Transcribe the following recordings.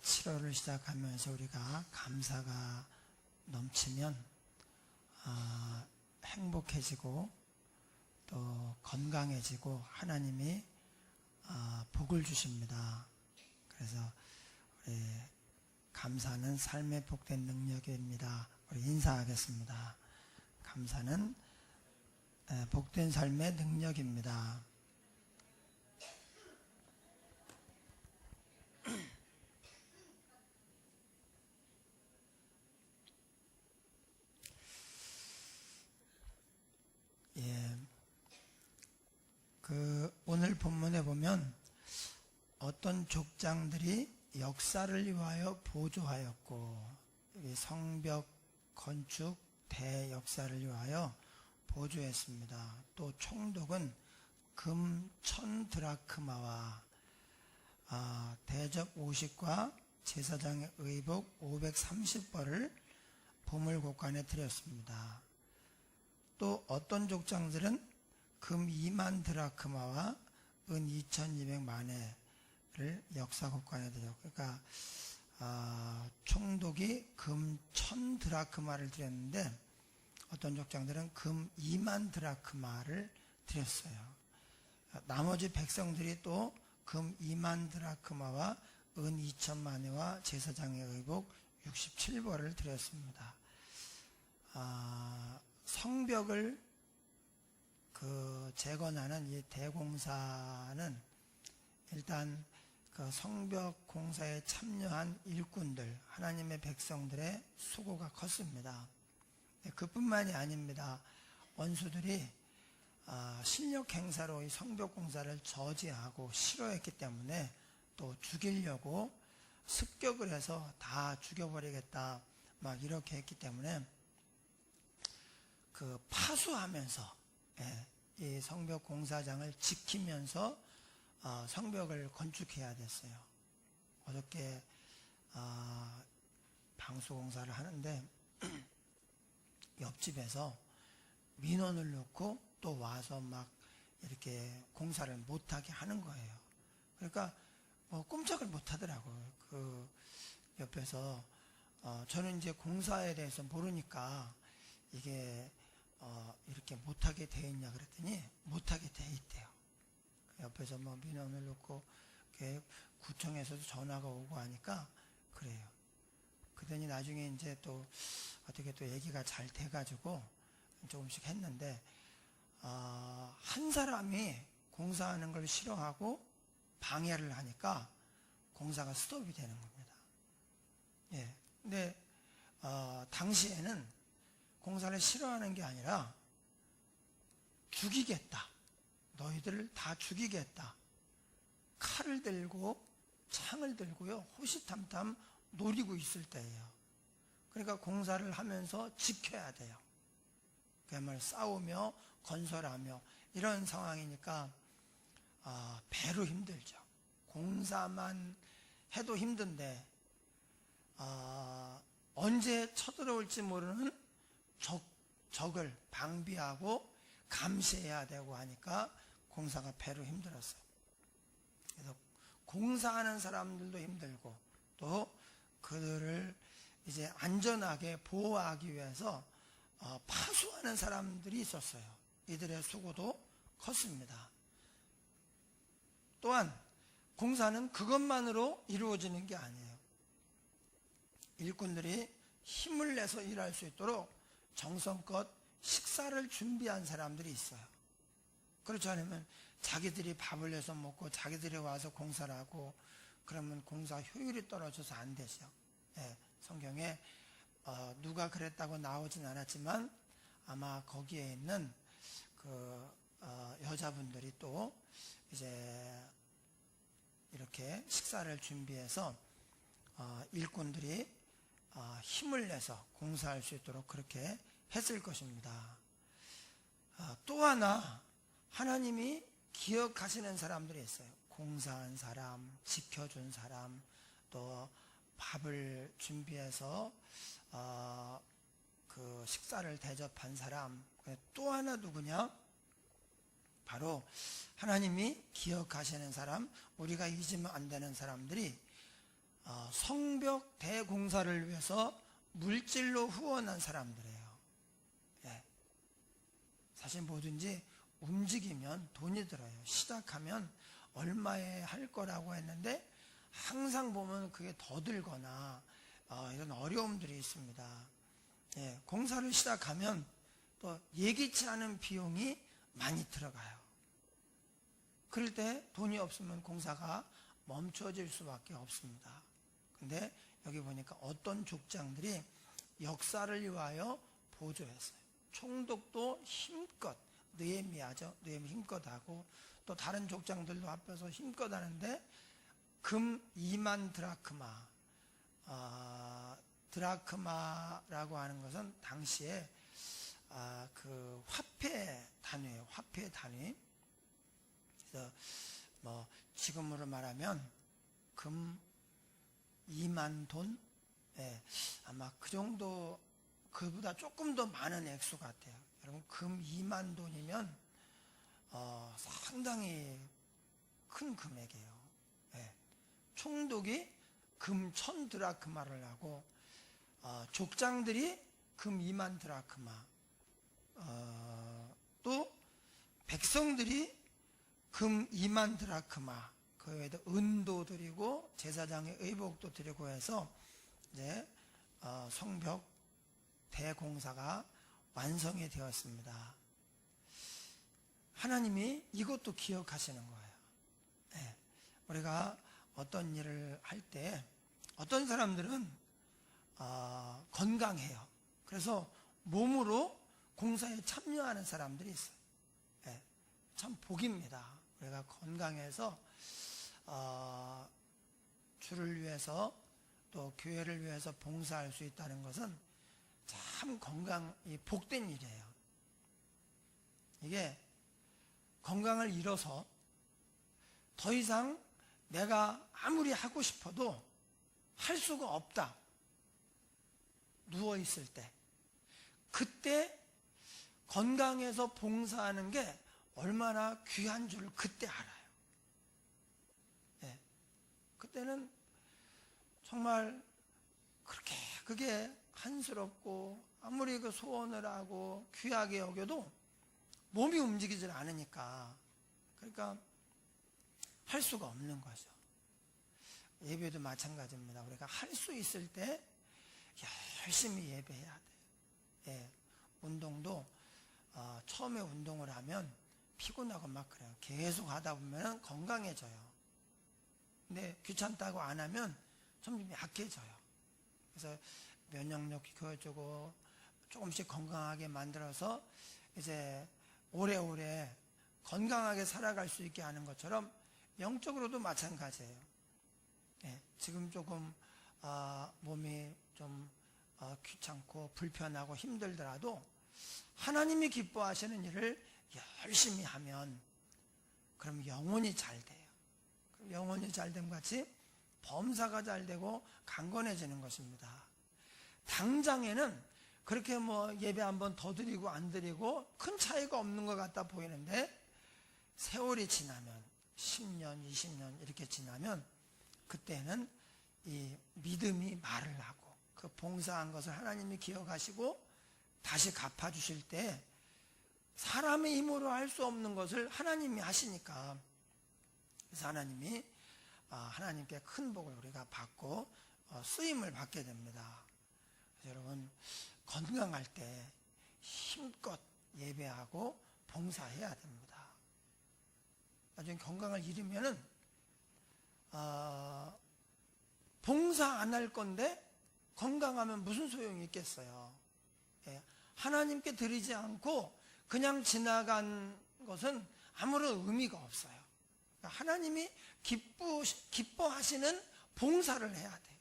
7월을 시작하면서 우리가 감사가 넘치면 행복해지고 또 건강해지고 하나님이 복을 주십니다. 그래서 우리 감사는 삶의 복된 능력입니다. 우리 인사하겠습니다. 감사는 복된 삶의 능력입니다. 오늘 본문에 보면 어떤 족장들이 역사를 위하여 보조하였고 성벽 건축 대역사를 위하여 보조했습니다. 또 총독은 금 1000드라크마와 대적 50과 제사장의 의복 530벌을 보물곡관에 드렸습니다. 또 어떤 족장들은 금 2만 드라크마와 은 2200만회를 역사곡관에 드렸고, 그러니까 총독이 금 1000 드라크마를 드렸는데 어떤 족장들은 금 2만 드라크마를 드렸어요. 나머지 백성들이 또 금 2만 드라크마와 은 2000만회와 제사장의 의복 67벌을 드렸습니다. 성벽을 재건하는 이 대공사는 일단 그 성벽 공사에 참여한 일꾼들, 하나님의 백성들의 수고가 컸습니다. 그뿐만이 아닙니다. 원수들이 실력 행사로 이 성벽 공사를 저지하고 싫어했기 때문에 또 죽이려고 습격을 해서 다 죽여버리겠다 막 이렇게 했기 때문에 파수하면서 이 성벽 공사장을 지키면서 성벽을 건축해야 됐어요. 어저께 방수 공사를 하는데 옆집에서 민원을 넣고 또 와서 막 이렇게 공사를 못하게 하는 거예요. 그러니까 꼼짝을 못 하더라고요. 그 옆에서 저는 이제 공사에 대해서 모르니까 이게 이렇게 못하게 돼 있냐 그랬더니 못하게 돼 있대요. 옆에서 뭐 민원을 넣고 구청에서도 전화가 오고 하니까 그래요. 그러더니 나중에 이제 또 어떻게 또 얘기가 잘 돼가지고 조금씩 했는데 한 사람이 공사하는 걸 싫어하고 방해를 하니까 공사가 스톱이 되는 겁니다. 근데 당시에는 공사를 싫어하는 게 아니라 죽이겠다, 너희들을 다 죽이겠다, 칼을 들고 창을 들고요 호시탐탐 노리고 있을 때예요. 그러니까 공사를 하면서 지켜야 돼요. 그야말로 싸우며 건설하며 이런 상황이니까 배로 힘들죠. 공사만 해도 힘든데 언제 쳐들어올지 모르는 적을 방비하고 감시해야 되고 하니까 공사가 배로 힘들었어요. 그래서 공사하는 사람들도 힘들고 또 그들을 이제 안전하게 보호하기 위해서 파수하는 사람들이 있었어요. 이들의 수고도 컸습니다. 또한 공사는 그것만으로 이루어지는 게 아니에요. 일꾼들이 힘을 내서 일할 수 있도록 정성껏 식사를 준비한 사람들이 있어요. 그렇지 않으면 자기들이 밥을 내서 먹고 자기들이 와서 공사를 하고 그러면 공사 효율이 떨어져서 안 되죠. 성경에 누가 그랬다고 나오진 않았지만 아마 거기에 있는 여자분들이 또 이제 이렇게 식사를 준비해서 일꾼들이 힘을 내서 공사할 수 있도록 그렇게 했을 것입니다. 또 하나 하나님이 기억하시는 사람들이 있어요. 공사한 사람, 지켜준 사람, 또 밥을 준비해서 그 식사를 대접한 사람. 또 하나 누구냐? 바로 하나님이 기억하시는 사람, 우리가 잊으면 안 되는 사람들이 성벽 대공사를 위해서 물질로 후원한 사람들이에요. 예. 사실 뭐든지 움직이면 돈이 들어요. 시작하면 얼마에 할 거라고 했는데 항상 보면 그게 더 들거나 이런 어려움들이 있습니다. 예. 공사를 시작하면 또 예기치 않은 비용이 많이 들어가요. 그럴 때 돈이 없으면 공사가 멈춰질 수밖에 없습니다. 근데 여기 보니까 어떤 족장들이 역사를 위하여 보조했어요. 총독도 힘껏, 느헤미야죠. 느헤미 힘껏 하고, 또 다른 족장들도 앞에서 힘껏 하는데, 금 2만 드라크마, 드라크마라고 하는 것은 당시에 그 화폐 단위예요. 화폐 단위. 그래서 뭐 지금으로 말하면 금 2만 돈, 예, 아마 그 정도, 그보다 조금 더 많은 액수 같아요. 여러분, 금 2만 돈이면 상당히 큰 금액이에요. 예. 총독이 금 1000 드라크마를 하고, 족장들이 금 2만 드라크마, 또 백성들이 금 2만 드라크마, 그 외에도 은도 드리고 제사장의 의복도 드리고 해서 이제 성벽 대공사가 완성이 되었습니다. 하나님이 이것도 기억하시는 거예요. 네. 우리가 어떤 일을 할 때 어떤 사람들은 건강해요. 그래서 몸으로 공사에 참여하는 사람들이 있어요. 네. 참 복입니다. 우리가 건강해서 주를 위해서 또 교회를 위해서 봉사할 수 있다는 것은 참 건강이 복된 일이에요. 이게 건강을 잃어서 더 이상 내가 아무리 하고 싶어도 할 수가 없다. 누워있을 때. 그때 건강해서 봉사하는 게 얼마나 귀한 줄 그때 알아요. 네. 그때는 정말 그렇게 그게 한스럽고 아무리 그 소원을 하고 귀하게 여겨도 몸이 움직이질 않으니까, 그러니까 할 수가 없는 거죠. 예배도 마찬가지입니다. 우리가 할 수 있을 때 열심히 예배해야 돼요. 예. 운동도 처음에 운동을 하면 피곤하고 막 그래요. 계속 하다 보면 건강해져요. 근데 귀찮다고 안 하면 좀 약해져요. 그래서 면역력이 키워주고 조금씩 건강하게 만들어서 이제 오래오래 건강하게 살아갈 수 있게 하는 것처럼 영적으로도 마찬가지예요. 예, 지금 조금 몸이 좀 귀찮고 불편하고 힘들더라도 하나님이 기뻐하시는 일을 열심히 하면 그럼 영혼이 잘 돼요. 그럼 영혼이 잘됨 같이 범사가 잘 되고 강건해지는 것입니다. 당장에는 그렇게 뭐 예배 한번 더 드리고 안 드리고 큰 차이가 없는 것 같다 보이는데, 세월이 지나면 10년, 20년 이렇게 지나면 그때는 이 믿음이 말을 하고 그 봉사한 것을 하나님이 기억하시고 다시 갚아주실 때 사람의 힘으로 할 수 없는 것을 하나님이 하시니까, 그래서 하나님이 하나님께 큰 복을 우리가 받고 쓰임을 받게 됩니다. 그래서 여러분, 건강할 때 힘껏 예배하고 봉사해야 됩니다. 나중에 건강을 잃으면은 봉사 안 할 건데 건강하면 무슨 소용이 있겠어요. 예, 하나님께 드리지 않고 그냥 지나간 것은 아무런 의미가 없어요. 그러니까 하나님이 기뻐하시는 봉사를 해야 돼요.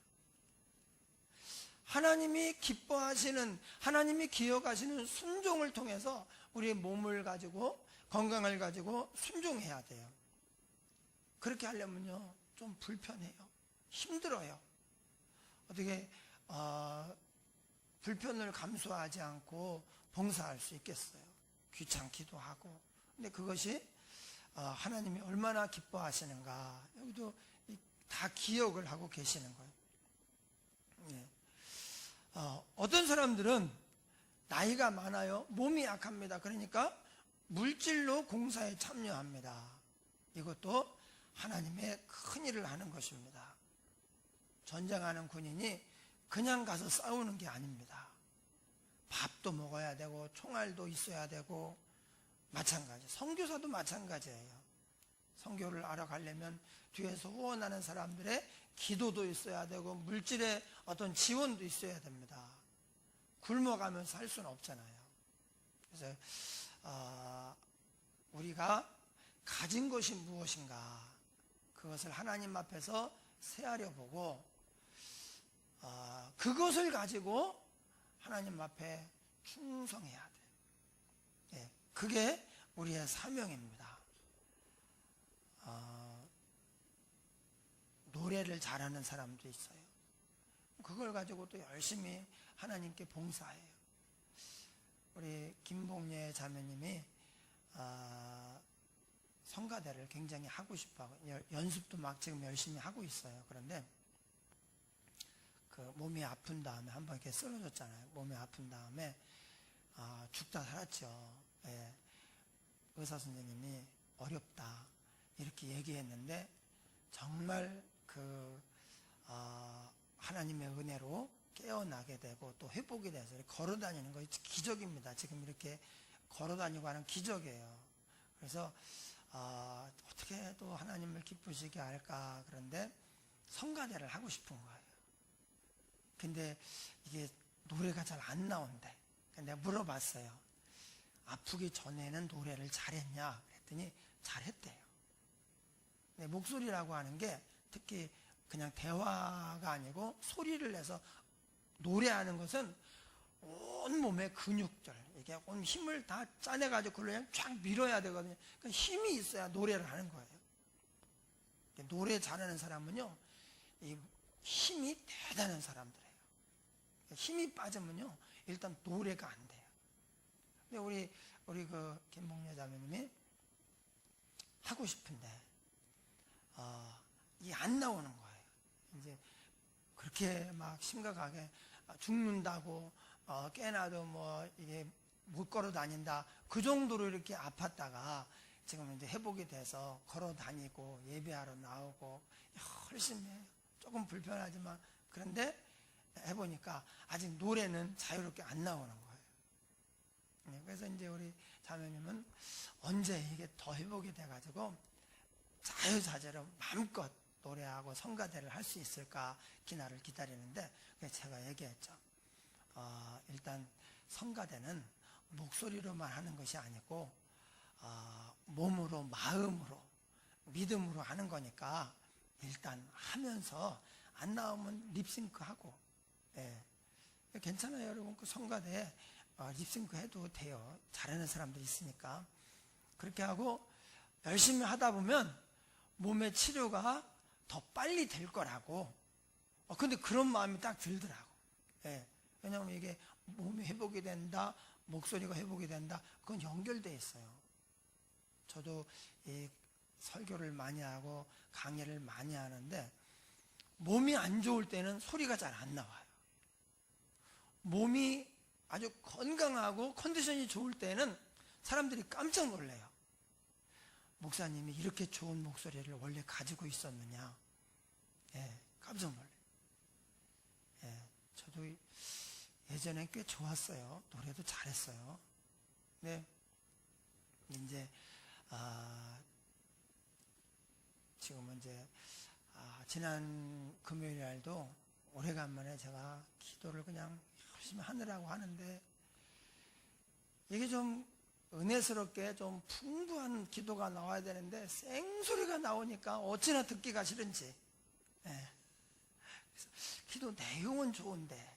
하나님이 기뻐하시는, 하나님이 기억하시는 순종을 통해서 우리의 몸을 가지고 건강을 가지고 순종해야 돼요. 그렇게 하려면요 좀 불편해요. 힘들어요. 어떻게 불편을 감수하지 않고 봉사할 수 있겠어요. 귀찮기도 하고. 근데 그것이 하나님이 얼마나 기뻐하시는가, 여기도 다 기억을 하고 계시는 거예요. 어떤 사람들은 나이가 많아요. 몸이 약합니다. 그러니까 물질로 공사에 참여합니다. 이것도 하나님의 큰 일을 하는 것입니다. 전쟁하는 군인이 그냥 가서 싸우는 게 아닙니다. 밥도 먹어야 되고 총알도 있어야 되고 마찬가지. 선교사도 마찬가지예요. 선교를 알아가려면 뒤에서 후원하는 사람들의 기도도 있어야 되고 물질의 어떤 지원도 있어야 됩니다. 굶어가면서 할 수는 없잖아요. 그래서 우리가 가진 것이 무엇인가 그것을 하나님 앞에서 세하려 보고 그것을 가지고 하나님 앞에 충성해야 돼요. 예, 그게 우리의 사명입니다. 노래를 잘하는 사람도 있어요. 그걸 가지고 또 열심히 하나님께 봉사해요. 우리 김봉예 자매님이 성가대를 굉장히 하고 싶어하고 연습도 막 지금 열심히 하고 있어요. 그런데 그 몸이 아픈 다음에 한번 이렇게 쓰러졌잖아요. 몸이 아픈 다음에 죽다 살았죠. 예. 의사 선생님이 어렵다 이렇게 얘기했는데 정말 하나님의 은혜로 깨어나게 되고 또 회복이 돼서 걸어 다니는 거 기적입니다. 지금 이렇게 걸어 다니고 하는 기적이에요. 그래서 어떻게 또 하나님을 기쁘시게 할까 그런데 성가대를 하고 싶은 거예요. 근데 이게 노래가 잘 안 나온대. 내가 물어봤어요. 아프기 전에는 노래를 잘했냐 그랬더니 잘했대요. 근데 목소리라고 하는 게 특히 그냥 대화가 아니고 소리를 내서 노래하는 것은 온 몸의 근육들 이게 온 힘을 다 짜내가지고 그걸 그냥 쫙 밀어야 되거든요. 그러니까 힘이 있어야 노래를 하는 거예요. 노래 잘하는 사람은요 이 힘이 대단한 사람들이에요. 힘이 빠지면요 일단 노래가 안 돼요. 근데 우리 그 김봉래 자매님이 하고 싶은데 이게 안 나오는 거예요. 이제 그렇게 막 심각하게 죽는다고 깨나도 뭐 이게 못 걸어 다닌다 그 정도로 이렇게 아팠다가 지금 이제 회복이 돼서 걸어 다니고 예배하러 나오고 훨씬 조금 불편하지만 그런데 해보니까 아직 노래는 자유롭게 안 나오는 거예요. 그래서 이제 우리 자매님은 언제 이게 더 회복이 돼가지고 자유자재로 마음껏 노래하고 성가대를 할 수 있을까 기나를 기다리는데 제가 얘기했죠. 일단 성가대는 목소리로만 하는 것이 아니고 몸으로 마음으로 믿음으로 하는 거니까 일단 하면서 안 나오면 립싱크하고 괜찮아요 여러분. 그 성가대에 립싱크 해도 돼요. 잘하는 사람들 있으니까. 그렇게 하고 열심히 하다 보면 몸의 치료가 더 빨리 될 거라고. 근데 그런 마음이 딱 들더라고. 왜냐하면 이게 몸이 회복이 된다, 목소리가 회복이 된다, 그건 연결되어 있어요. 저도 이 설교를 많이 하고 강의를 많이 하는데 몸이 안 좋을 때는 소리가 잘 안 나와요. 몸이 아주 건강하고 컨디션이 좋을 때는 사람들이 깜짝 놀래요. 목사님이 이렇게 좋은 목소리를 원래 가지고 있었느냐. 깜짝 놀래요. 저도 예전에 꽤 좋았어요. 노래도 잘했어요. 근데 이제 지금은 이제 지난 금요일 날도 오래간만에 제가 기도를 그냥 열심히 하느라고 하는데 이게 좀 은혜스럽게 좀 풍부한 기도가 나와야 되는데 생소리가 나오니까 어찌나 듣기가 싫은지. 그래서 기도 내용은 좋은데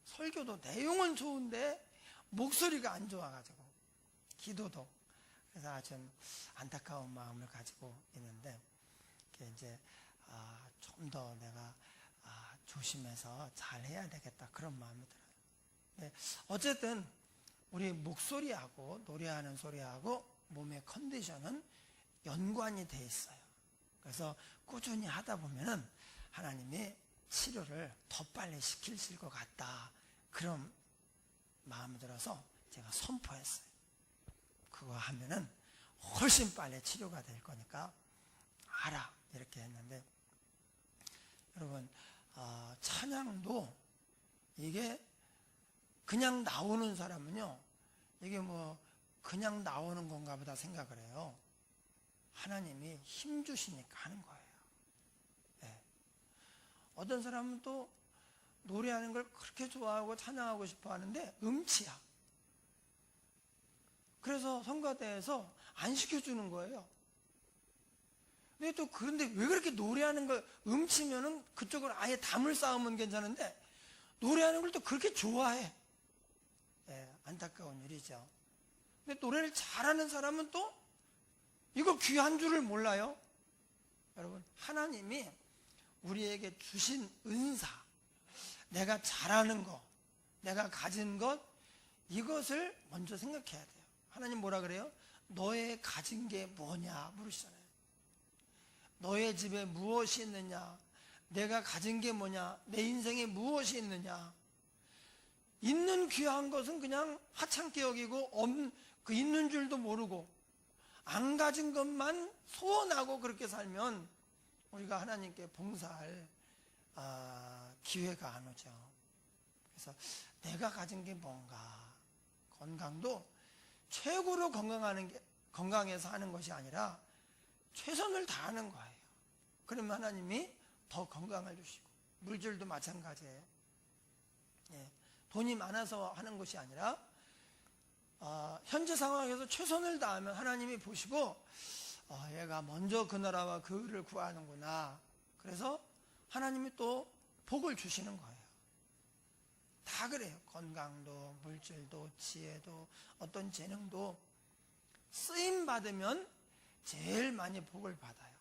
설교도 내용은 좋은데 목소리가 안 좋아가지고 기도도 그래서 아주 안타까운 마음을 가지고 있는데 이제 좀 더 내가 조심해서 잘 해야 되겠다 그런 마음이 들어요. 어쨌든 우리 목소리하고 노래하는 소리하고 몸의 컨디션은 연관이 돼 있어요. 그래서 꾸준히 하다 보면은 하나님이 치료를 더 빨리 시키실 것 같다 그럼 마음에 들어서 제가 선포했어요. 그거 하면은 훨씬 빨리 치료가 될 거니까 알아, 이렇게 했는데, 여러분, 찬양도 이게 그냥 나오는 사람은요, 이게 뭐 그냥 나오는 건가 보다 생각을 해요. 하나님이 힘 주시니까 하는 거예요. 네. 어떤 사람은 또 노래하는 걸 그렇게 좋아하고 찬양하고 싶어 하는데 음치야. 그래서 성가대에서 안 시켜주는 거예요. 근데 또 그런데 왜 그렇게 노래하는 걸 음치면은 그쪽을 아예 담을 쌓으면 괜찮은데 노래하는 걸 또 그렇게 좋아해. 네, 안타까운 일이죠. 근데 노래를 잘하는 사람은 또 이거 귀한 줄을 몰라요. 여러분, 하나님이 우리에게 주신 은사, 내가 잘하는 거, 내가 가진 것, 이것을 먼저 생각해야 돼요. 하나님 뭐라 그래요? 너의 가진 게 뭐냐 물으시잖아요. 너의 집에 무엇이 있느냐? 내가 가진 게 뭐냐? 내 인생에 무엇이 있느냐? 있는 귀한 것은 그냥 하찮게 여기고 그 있는 줄도 모르고 안 가진 것만 소원하고 그렇게 살면 우리가 하나님께 봉사할 기회가 안 오죠. 그래서 내가 가진 게 뭔가, 건강도 최고로 건강해서 하는 것이 아니라 최선을 다하는 거예요. 그러면 하나님이 더 건강을 주시고, 물질도 마찬가지예요. 예, 돈이 많아서 하는 것이 아니라 현재 상황에서 최선을 다하면 하나님이 보시고 얘가 먼저 그 나라와 그 의를 구하는구나. 그래서 하나님이 또 복을 주시는 거예요. 다 그래요. 건강도, 물질도, 지혜도, 어떤 재능도 쓰임 받으면 제일 많이 복을 받아요.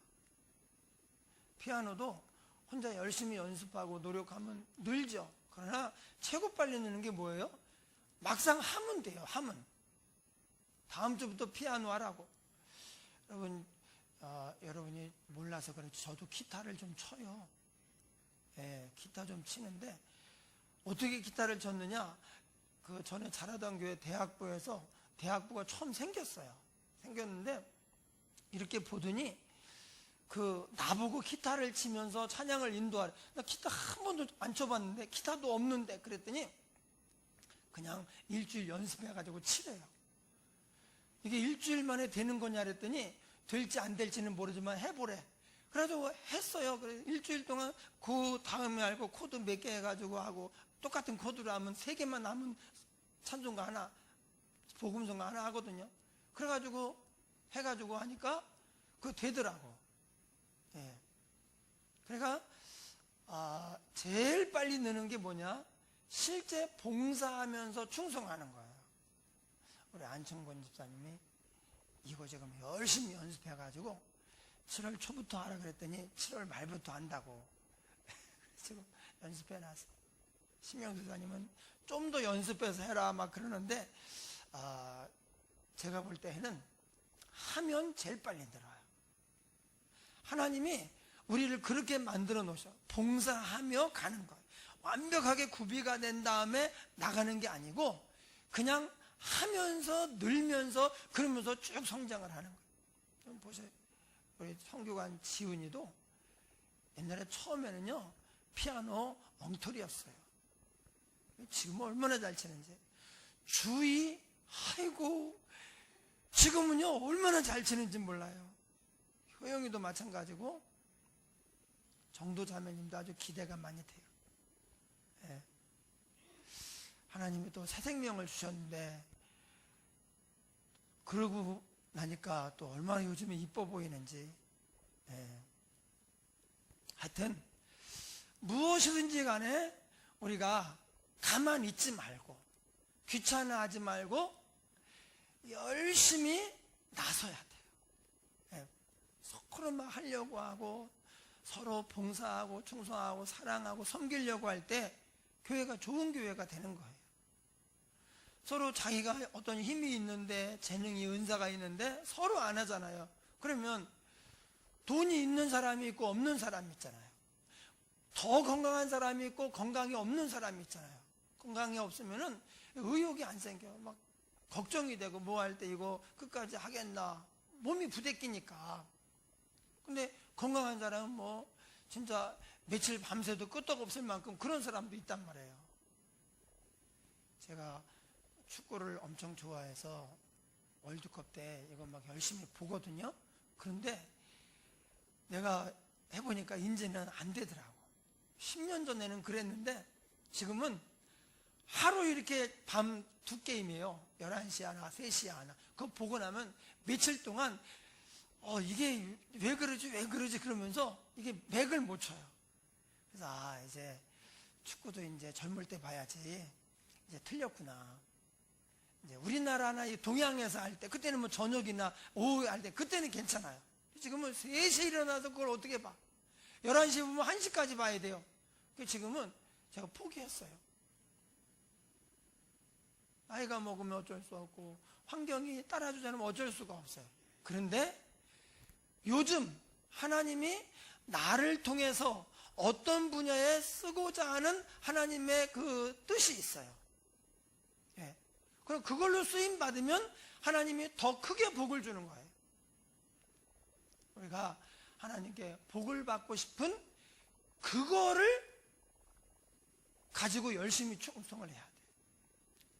피아노도 혼자 열심히 연습하고 노력하면 늘죠. 그러나 최고 빨리 느는 게 뭐예요? 막상 하면 돼요. 하면. 다음 주부터 피아노 하라고. 여러분이 몰라서 그런지 저도 기타를 좀 쳐요. 예, 기타 좀 치는데 어떻게 기타를 쳤느냐? 그 전에 잘하던 교회 대학부에서 대학부가 처음 생겼어요. 생겼는데 이렇게 보더니 나보고 기타를 치면서 찬양을 인도하래. 나 기타 한 번도 안 쳐봤는데, 기타도 없는데, 그랬더니 그냥 일주일 연습해가지고 치래요. 이게 일주일 만에 되는 거냐 그랬더니 될지 안 될지는 모르지만 해보래. 그래가지고 했어요. 그래 일주일 동안 그 다음에 알고 코드 몇 개 해가지고 하고, 똑같은 코드로 하면 3개만 남은 찬송가 하나, 복음성가 하나 하거든요. 그래가지고 해가지고 하니까 그거 되더라고. 예. 그러니까 제일 빨리 느는 게 뭐냐? 실제 봉사하면서 충성하는 거예요. 우리 안청권 집사님이 이거 지금 열심히 연습해가지고 7월 초부터 하라 그랬더니 7월 말부터 한다고 지금 연습해놨어. 심영수 집사님은 좀 더 연습해서 해라 막 그러는데 제가 볼 때는 하면 제일 빨리 늘어요. 하나님이 우리를 그렇게 만들어 놓으셔. 봉사하며 가는 거예요. 완벽하게 구비가 된 다음에 나가는 게 아니고 그냥 하면서 늘면서 그러면서 쭉 성장을 하는 거예요. 보세요. 우리 성교관 지은이도 옛날에 처음에는요 피아노 엉터리였어요. 지금 얼마나 잘 치는지. 주의, 아이고 지금은요 얼마나 잘 치는지 몰라요. 효영이도 마찬가지고 정도 자매님도 아주 기대가 많이 돼요. 예. 하나님이 또 새 생명을 주셨는데 그러고 나니까 또 얼마나 요즘에 이뻐 보이는지. 예. 하여튼 무엇이든지 간에 우리가 가만히 있지 말고 귀찮아하지 말고 열심히 나서야 돼요. 예. 서로 막 하려고 하고 서로 봉사하고 충성하고 사랑하고 섬기려고 할 때 교회가 좋은 교회가 되는 거예요. 서로 자기가 어떤 힘이 있는데 재능이 은사가 있는데 서로 안 하잖아요. 그러면 돈이 있는 사람이 있고 없는 사람이 있잖아요. 더 건강한 사람이 있고 건강이 없는 사람이 있잖아요. 건강이 없으면은 의욕이 안 생겨요. 막 걱정이 되고 뭐 할 때 이거 끝까지 하겠나. 몸이 부대끼니까. 근데 건강한 사람은 뭐 진짜 며칠 밤새도 끄떡없을 만큼 그런 사람도 있단 말이에요. 제가 축구를 엄청 좋아해서 월드컵 때 이거 막 열심히 보거든요. 그런데 내가 해보니까 이제는 안 되더라고. 10년 전에는 그랬는데 지금은 하루 이렇게 밤 두 게임이에요. 11시 하나, 3시 하나. 그거 보고 나면 며칠 동안 이게 왜 그러지 그러면서 이게 맥을 못 쳐요. 그래서 이제 축구도 이제 젊을 때 봐야지. 이제 틀렸구나. 이제 우리나라나 동양에서 할 때 그때는 뭐 저녁이나 오후에 할 때 그때는 괜찮아요. 지금은 3시에 일어나서 그걸 어떻게 봐. 11시에 보면 1시까지 봐야 돼요. 지금은 제가 포기했어요. 나이가 먹으면 어쩔 수 없고 환경이 따라주지 않으면 어쩔 수가 없어요. 그런데 요즘 하나님이 나를 통해서 어떤 분야에 쓰고자 하는 하나님의 그 뜻이 있어요. 예. 그럼 그걸로 쓰임 받으면 하나님이 더 크게 복을 주는 거예요. 우리가 하나님께 복을 받고 싶은 그거를 가지고 열심히 충성을 해야 돼요.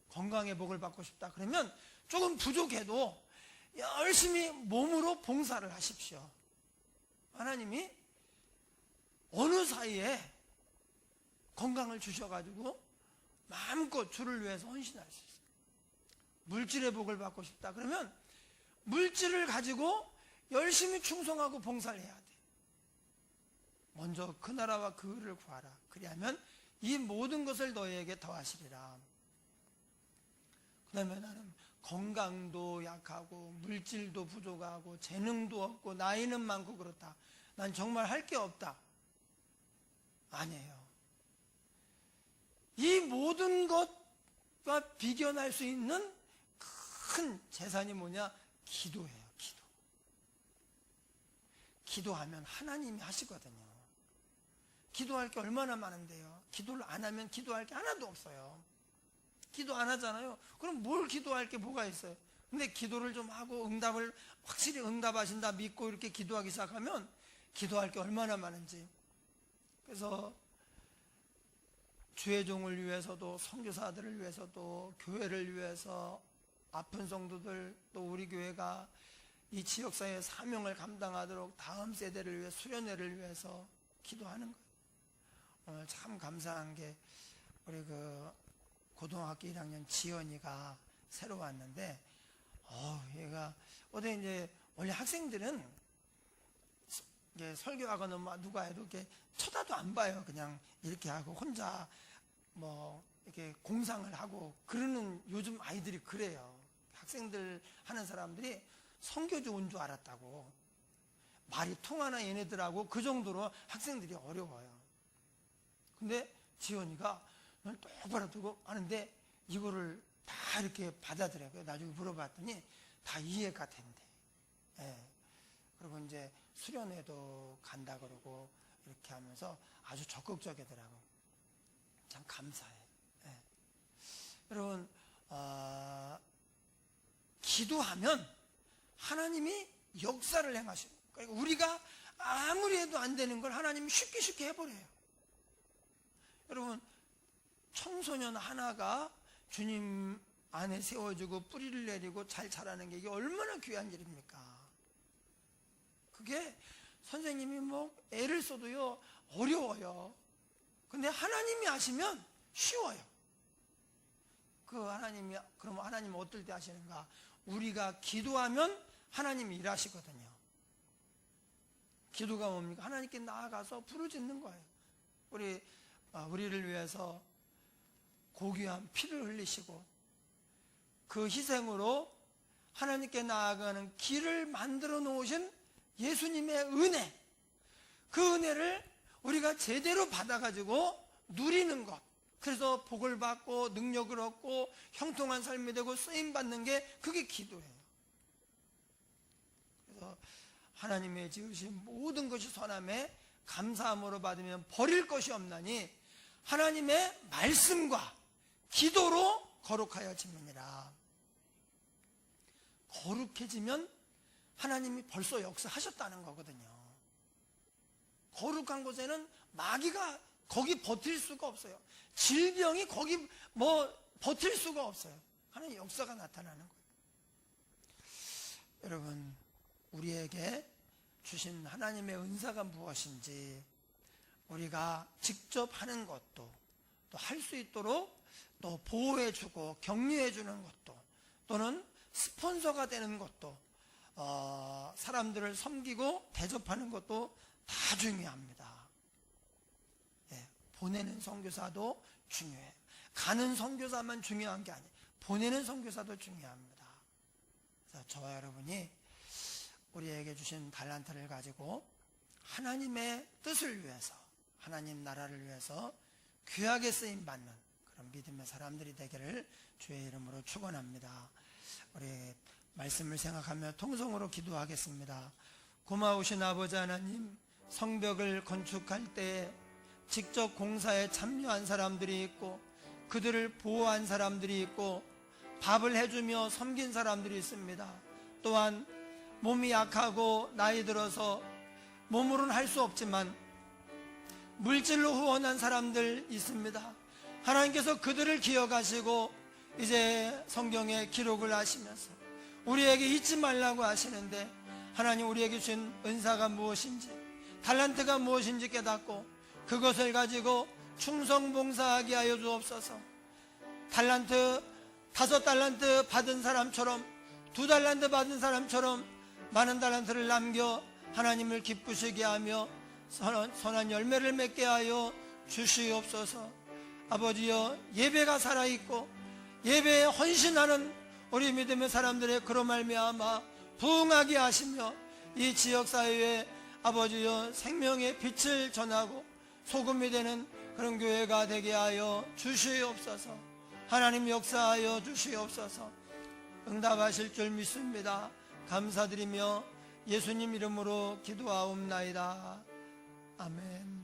건강의 복을 받고 싶다 그러면 조금 부족해도 열심히 몸으로 봉사를 하십시오. 하나님이 어느 사이에 건강을 주셔가지고 마음껏 주를 위해서 헌신할 수 있어요. 물질의 복을 받고 싶다 그러면 물질을 가지고 열심히 충성하고 봉사를 해야 돼. 먼저 그 나라와 그 의를 구하라. 그리하면 이 모든 것을 너희에게 더하시리라. 그 다음에 나는 건강도 약하고 물질도 부족하고 재능도 없고 나이는 많고 그렇다. 난 정말 할 게 없다. 아니에요. 이 모든 것과 비견할 수 있는 큰 재산이 뭐냐? 기도예요. 기도. 기도하면 하나님이 하시거든요. 기도할 게 얼마나 많은데요. 기도를 안 하면 기도할 게 하나도 없어요. 기도 안 하잖아요. 그럼 뭘 기도할 게 뭐가 있어요? 근데 기도를 좀 하고 응답을 확실히 응답하신다 믿고 이렇게 기도하기 시작하면 기도할 게 얼마나 많은지. 그래서 주의 종을 위해서도 선교사들을 위해서도 교회를 위해서 아픈 성도들 또 우리 교회가 이 지역사회의 사명을 감당하도록 다음 세대를 위해 수련회를 위해서 기도하는 거예요. 오늘 참 감사한 게 우리 고등학교 1학년 지연이가 새로 왔는데 얘가 어디 이제 원래 학생들은 이제 설교하거나 뭐 누가 해도 이렇게 쳐다도 안 봐요. 그냥 이렇게 하고 혼자 뭐 이렇게 공상을 하고 그러는 요즘 아이들이 그래요. 학생들 하는 사람들이 선교주 온 줄 알았다고. 말이 통하나 얘네들하고 그 정도로 학생들이 어려워요. 근데 지연이가 널 똑바로 두고 하는데 이거를 다 이렇게 받아들여요. 나중에 물어봤더니 다 이해가 된대. 예. 그리고 이제 수련회도 간다 그러고 이렇게 하면서 아주 적극적이더라고. 참 감사해. 예. 여러분 기도하면 하나님이 역사를 행하시고 그러니까 우리가 아무리 해도 안 되는 걸 하나님이 쉽게 해버려요. 여러분 청소년 하나가 주님 안에 세워주고 뿌리를 내리고 잘 자라는 게 이게 얼마나 귀한 일입니까? 그게 선생님이 뭐 애를 써도요 어려워요. 근데 하나님이 하시면 쉬워요. 그럼 하나님은 어떨 때 하시는가? 우리가 기도하면 하나님이 일하시거든요. 기도가 뭡니까? 하나님께 나아가서 부르짖는 거예요. 우리를 위해서 고귀한 피를 흘리시고 그 희생으로 하나님께 나아가는 길을 만들어 놓으신 예수님의 은혜, 그 은혜를 우리가 제대로 받아가지고 누리는 것, 그래서 복을 받고 능력을 얻고 형통한 삶이 되고 쓰임받는 게 그게 기도예요. 그래서 하나님의 지으신 모든 것이 선함에 감사함으로 받으면 버릴 것이 없나니 하나님의 말씀과 기도로 거룩하여짐이니라. 거룩해지면 하나님이 벌써 역사하셨다는 거거든요. 거룩한 곳에는 마귀가 거기 버틸 수가 없어요. 질병이 거기 버틸 수가 없어요. 하나님 역사가 나타나는 거예요. 여러분, 우리에게 주신 하나님의 은사가 무엇인지 우리가 직접 하는 것도 또 할 수 있도록 또 보호해주고 격려해주는 것도 또는 스폰서가 되는 것도 사람들을 섬기고 대접하는 것도 다 중요합니다. 예, 보내는 선교사도 중요해요. 가는 선교사만 중요한 게 아니에요. 보내는 선교사도 중요합니다. 그래서 저와 여러분이 우리에게 주신 달란트를 가지고 하나님의 뜻을 위해서, 하나님 나라를 위해서 귀하게 쓰임받는 그런 믿음의 사람들이 되기를 주의 이름으로 축원합니다. 우리 말씀을 생각하며 통성으로 기도하겠습니다. 고마우신 아버지 하나님, 성벽을 건축할 때 직접 공사에 참여한 사람들이 있고 그들을 보호한 사람들이 있고 밥을 해주며 섬긴 사람들이 있습니다. 또한 몸이 약하고 나이 들어서 몸으로는 할 수 없지만 물질로 후원한 사람들 있습니다. 하나님께서 그들을 기억하시고 이제 성경에 기록을 하시면서 우리에게 잊지 말라고 하시는데, 하나님 우리에게 주신 은사가 무엇인지, 달란트가 무엇인지 깨닫고 그것을 가지고 충성봉사하게 하여 주옵소서. 달란트 5달란트 받은 사람처럼, 2달란트 받은 사람처럼 많은 달란트를 남겨 하나님을 기쁘시게 하며 선한 열매를 맺게 하여 주시옵소서. 아버지여, 예배가 살아있고 예배에 헌신하는 우리 믿음의 사람들의 그로 말미암아 부흥하게 하시며 이 지역사회에 아버지여 생명의 빛을 전하고 소금이 되는 그런 교회가 되게 하여 주시옵소서. 하나님 역사하여 주시옵소서. 응답하실 줄 믿습니다. 감사드리며 예수님 이름으로 기도하옵나이다. 아멘.